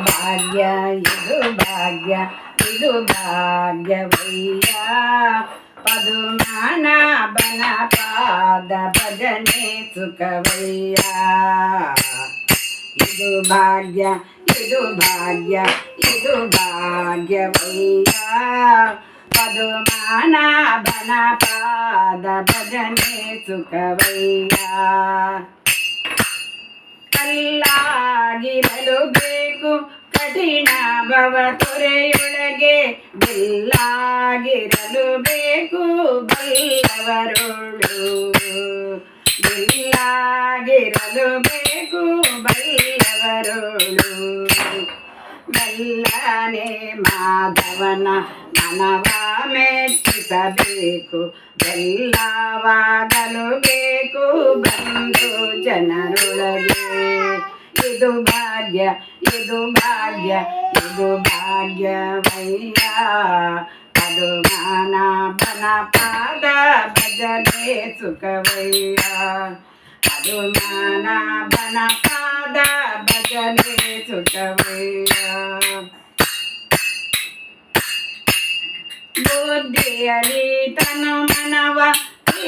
ಭಾಗ್ಯ ಇದು ಭಾಗ್ಯವಯ್ಯ ಪದುಮನಾಭನ ಪಾದ ಭಜನೆ ಸುಖವಯ್ಯ ಇದು ಭಾಗ್ಯವಯ್ಯ ಪದುಮನಾಭನ ಪಾದ ಭಜನೆ ಸುಖವಯ್ಯ ಕಲ್ಲಾಗಿರಲು ಬೇಕು ಕಠಿಣ ಭವ ತೊರೆಯೊಳಗೆ ಬಿಲ್ಲಾಗಿರಲು ಬೇಕು ಬಲ್ಲವರುಳು ಬಿಲ್ಲಾಗಿರಲು ಬೇಕು ಬಲ್ಲವರುಳು ಮೆಲ್ಲನೆ ಮಾಧವನ ಮನವ ಮೆಚ್ಚಿಸಬೇಕು ಬೆಲ್ಲವಾಗಲು ಬೇಕು ಬಂಧು ಜನರೊಳಗೆ ಇದು ಭಾಗ್ಯವಯ್ಯ ಪದುಮನಾಭನ ಪಾದ ಭಜನೆ ಸುಖವಯ್ಯ ಪದುಮನಾಭನ ಪಾದ ಭಜನೆ ಸುಖವಯ್ಯ ಬುದ್ಧಿಯಲ್ಲಿ ತನು ಮನವ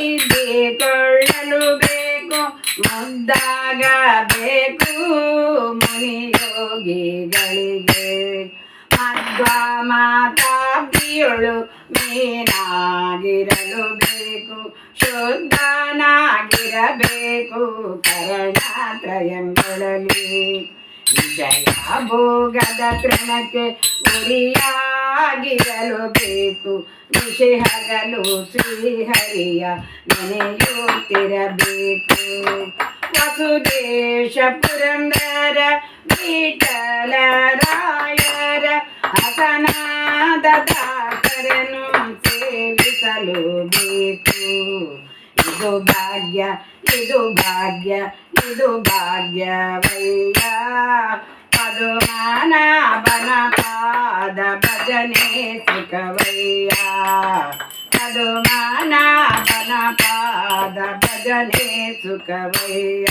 ಇದ್ದಿಕೊಳ್ಳಲು ಬೇಕು ಮುದ್ದಾಗಬೇಕು ಮುನಿಯೋಗಿಗಳಿಗೆ ಮಧ್ವ ಮಾತಾಬ್ದಿಯೊಳು ಮೀನಾಗಿರಲು ಬೇಕು ಶುದ್ಧನಾಗಿರಬೇಕು ಕರಣತ್ರಯಗಳಲ್ಲಿ ವಿಷಯ ಭೋಗದ ತೃಣಕ್ಕೆ ಉರಿಯಾಗಿರಲು ಬೇಕು ನಿಶೆಹಗಲು ಶ್ರೀಹರಿಯ ನೆನೆಯುತ್ತಿರಬೇಕು ವಸುದೇಶ ಪುರಂದರ ವಿಠಲರಾಯರ ಹಸನಾದ ದಾಸರನ್ನು ಸೇವಿಸಲು ಬೇಕು ಇದು ಭಾಗ್ಯವಯ್ಯ ಪದುಮನಾಭನ ಪಾದ ಭಜನೆ ಸುಖವಯ್ಯ ಪದುಮನಾಭನ ಪಾದ ಭಜನೆ ಸುಖವಯ್ಯ.